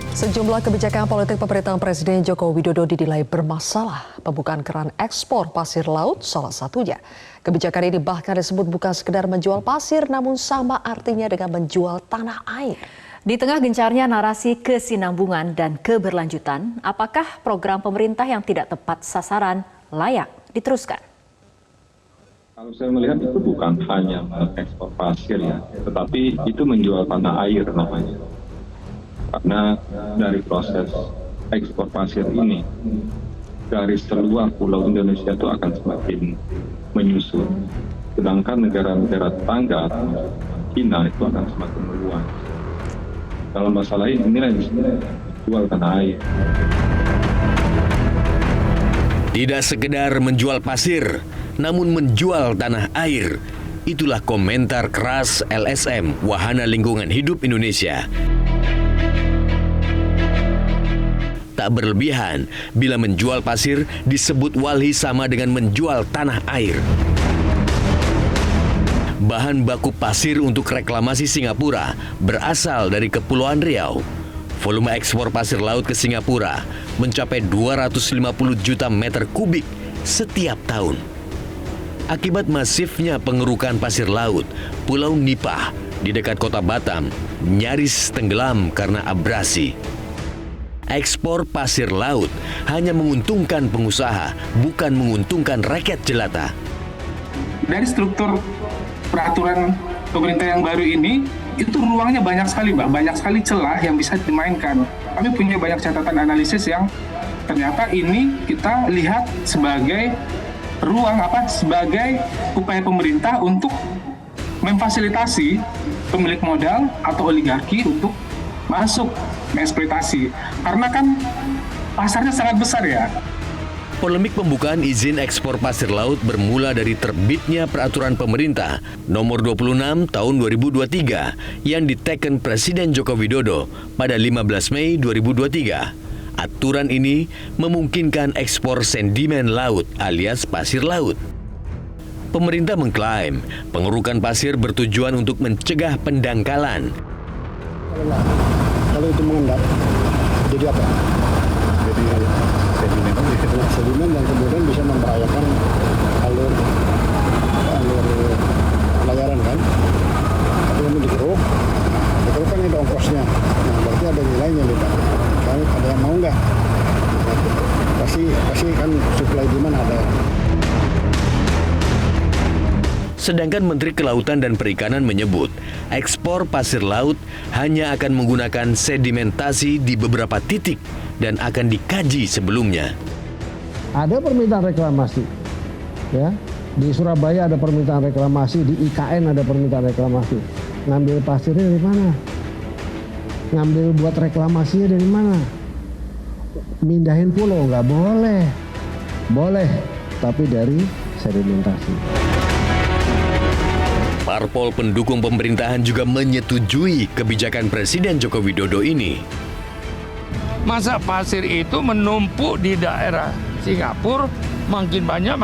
Sejumlah kebijakan politik pemerintahan Presiden Joko Widodo dinilai bermasalah. Pembukaan keran ekspor pasir laut salah satunya. Kebijakan ini bahkan disebut bukan sekedar menjual pasir, namun sama artinya dengan menjual tanah air. Di tengah gencarnya narasi kesinambungan dan keberlanjutan, apakah program pemerintah yang tidak tepat sasaran layak diteruskan? Kalau saya melihat itu bukan hanya ekspor pasir ya, tetapi itu menjual tanah air namanya. Karena dari proses ekspor pasir ini, garis terluar pulau Indonesia itu akan semakin menyusut. Sedangkan negara-negara tetangga, China itu akan semakin meluas. Dalam masalah ini, inilah yang jual tanah air. Tidak sekedar menjual pasir, namun menjual tanah air. Itulah komentar keras LSM, Wahana Lingkungan Hidup Indonesia. Tak berlebihan bila menjual pasir disebut walhi sama dengan menjual tanah air. Bahan baku pasir untuk reklamasi Singapura berasal dari Kepulauan Riau. Volume ekspor pasir laut ke Singapura mencapai 250 juta meter kubik setiap tahun. Akibat masifnya pengerukan pasir laut, Pulau Nipah di dekat kota Batam nyaris tenggelam karena abrasi. Ekspor pasir laut hanya menguntungkan pengusaha, bukan menguntungkan rakyat jelata. Dari struktur peraturan pemerintah yang baru ini, itu ruangnya banyak sekali, Mbak. Banyak sekali celah yang bisa dimainkan. Kami punya banyak catatan analisis yang ternyata ini kita lihat sebagai ruang sebagai upaya pemerintah untuk memfasilitasi pemilik modal atau oligarki untuk masuk mengeksploitasi. Karena kan pasarnya sangat besar ya. Polemik pembukaan izin ekspor pasir laut bermula dari terbitnya peraturan pemerintah nomor 26 tahun 2023 yang diteken Presiden Joko Widodo pada 15 Mei 2023. Aturan ini memungkinkan ekspor sedimen laut alias pasir laut. Pemerintah mengklaim pengerukan pasir bertujuan untuk mencegah pendangkalan. Kalau itu mengendap, jadi apa? Jadi sedimen dan kemudian bisa membahayakan alur pelayaran kan. Tapi kalau dikeruk kan ada ongkosnya. Nah, berarti ada nilainya nih Pak. Kalau ada yang mau nggak? Pasti kan supply demand ada. Sedangkan Menteri Kelautan dan Perikanan menyebut ekspor pasir laut hanya akan menggunakan sedimentasi di beberapa titik dan akan dikaji sebelumnya. Ada permintaan reklamasi, ya di Surabaya ada permintaan reklamasi, di IKN ada permintaan reklamasi. Ngambil pasirnya dari mana? Ngambil buat reklamasinya dari mana? Mindahin pulau nggak boleh, boleh, tapi dari sedimentasi. Parpol pendukung pemerintahan juga menyetujui kebijakan Presiden Joko Widodo ini. Masa pasir itu menumpuk di daerah Singapura, makin banyak,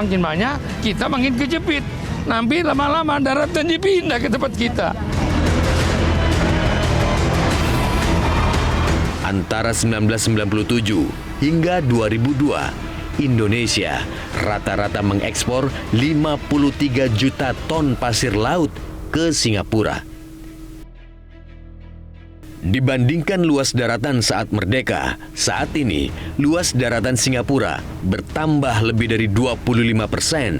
kita makin kejepit. Nanti lama-lama daratan dipindah ke tempat kita. Antara 1997 hingga 2002, Indonesia rata-rata mengekspor 53 juta ton pasir laut ke Singapura. Dibandingkan luas daratan saat merdeka, saat ini luas daratan Singapura bertambah lebih dari 25%.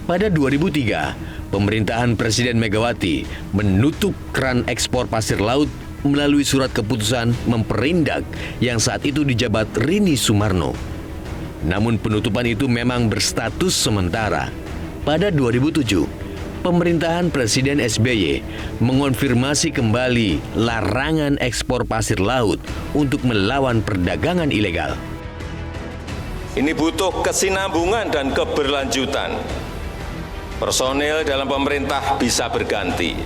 Pada 2003, pemerintahan Presiden Megawati menutup keran ekspor pasir laut melalui surat keputusan memperindak yang saat itu dijabat Rini Sumarno. Namun penutupan itu memang berstatus sementara. Pada 2007, pemerintahan Presiden SBY mengonfirmasi kembali larangan ekspor pasir laut untuk melawan perdagangan ilegal. Ini butuh kesinambungan dan keberlanjutan. Personil dalam pemerintah bisa berganti,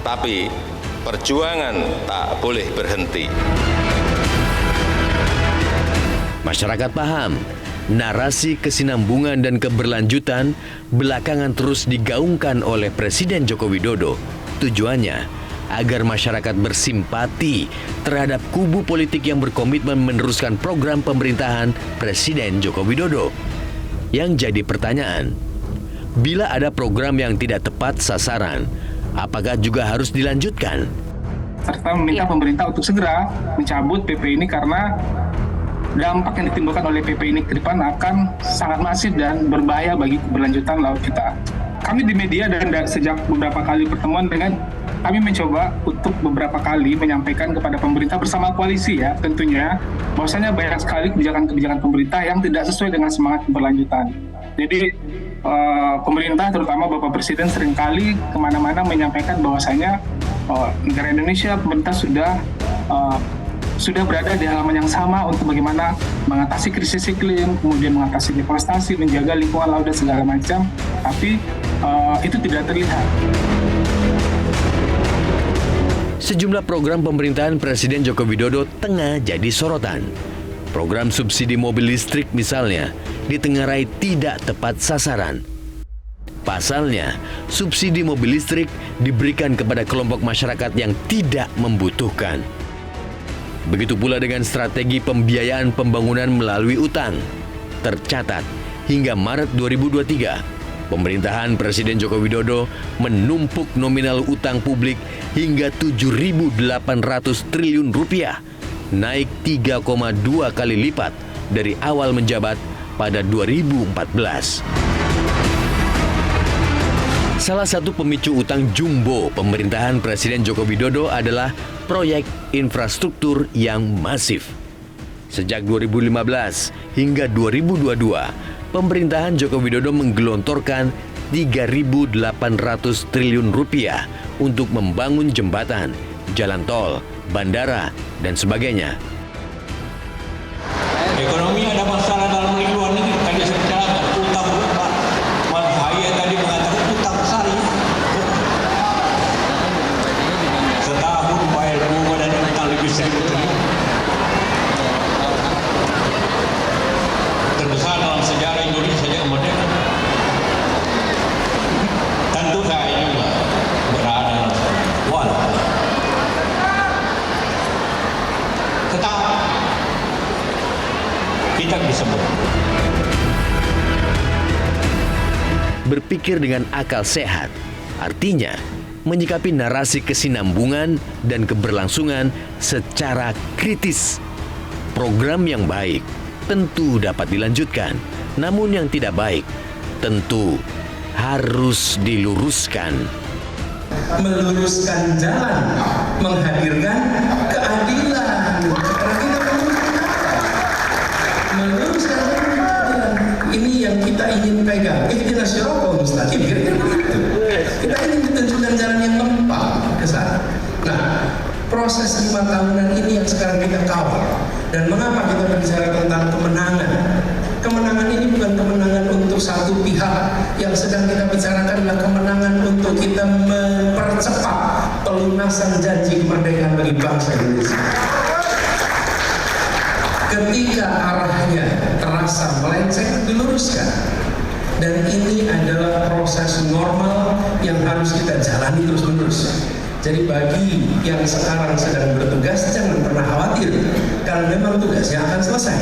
tapi perjuangan tak boleh berhenti. Masyarakat paham, narasi kesinambungan dan keberlanjutan belakangan terus digaungkan oleh Presiden Joko Widodo. Tujuannya agar masyarakat bersimpati terhadap kubu politik yang berkomitmen meneruskan program pemerintahan Presiden Joko Widodo. Yang jadi pertanyaan, bila ada program yang tidak tepat sasaran, apakah juga harus dilanjutkan? Serta meminta pemerintah untuk segera mencabut PP ini karena dampak yang ditimbulkan oleh PP ini ke depan akan sangat masif dan berbahaya bagi keberlanjutan laut kita. Kami di media dan sejak beberapa kali pertemuan dengan kami mencoba untuk beberapa kali menyampaikan kepada pemerintah bersama koalisi ya tentunya bahwasanya banyak sekali kebijakan-kebijakan pemerintah yang tidak sesuai dengan semangat keberlanjutan. Jadi pemerintah terutama Bapak Presiden seringkali kemana-mana menyampaikan bahwasanya negara Indonesia pemerintah sudah berada di halaman yang sama untuk bagaimana mengatasi krisis iklim, kemudian mengatasi deforestasi, menjaga lingkungan laut dan segala macam, tapi itu tidak terlihat. Sejumlah program pemerintahan Presiden Joko Widodo tengah jadi sorotan. Program subsidi mobil listrik misalnya ditengarai tidak tepat sasaran. Pasalnya, subsidi mobil listrik diberikan kepada kelompok masyarakat yang tidak membutuhkan. Begitu pula dengan strategi pembiayaan pembangunan melalui utang. Tercatat, hingga Maret 2023, pemerintahan Presiden Joko Widodo menumpuk nominal utang publik hingga 7.800 triliun rupiah, naik 3,2 kali lipat dari awal menjabat pada 2014. Salah satu pemicu utang jumbo pemerintahan Presiden Joko Widodo adalah proyek infrastruktur yang masif. Sejak 2015 hingga 2022, pemerintahan Joko Widodo menggelontorkan 3.800 triliun rupiah untuk membangun jembatan, jalan tol, bandara, dan sebagainya. Ekonomi ada masalah dalam negeri luar negeri, tadi saya bicarakan utang besar. Mas Haye tadi mengatakan utang besar ya. Setahun bayar bunga dan utang lebih 1.000 triliun. Terbesar dalam sejarah Indonesia yang merdeka. Tentu saya juga berada dalam walaupun tetap kita bisa Berpikir dengan akal sehat, artinya menyikapi narasi kesinambungan dan keberlangsungan secara kritis. Program yang baik tentu dapat dilanjutkan, namun yang tidak baik tentu harus diluruskan. Meluruskan jalan, menghadirkan keadilan. Meluruskan keadilan. Ini yang kita ingin pegang. Ihdinas siratal mustaqim. Kira-kira begitu. Kita ingin ditunjukkan jalan yang tepat ke sana. Nah, proses 5 tahunan ini yang sekarang kita kawal. Dan mengapa kita berbicara tentang kemenangan? Kemenangan ini bukan kemenangan untuk satu pihak. Yang sedang kita bicarakan adalah kemenangan untuk kita mempercepat pelunasan janji kemerdekaan bagi bangsa Indonesia. Ketika arahnya terasa melenceng, diluruskan. Dan ini adalah proses normal yang harus kita jalani terus-menerus. Jadi bagi yang sekarang sedang bertugas, jangan pernah khawatir, karena memang tugasnya akan selesai.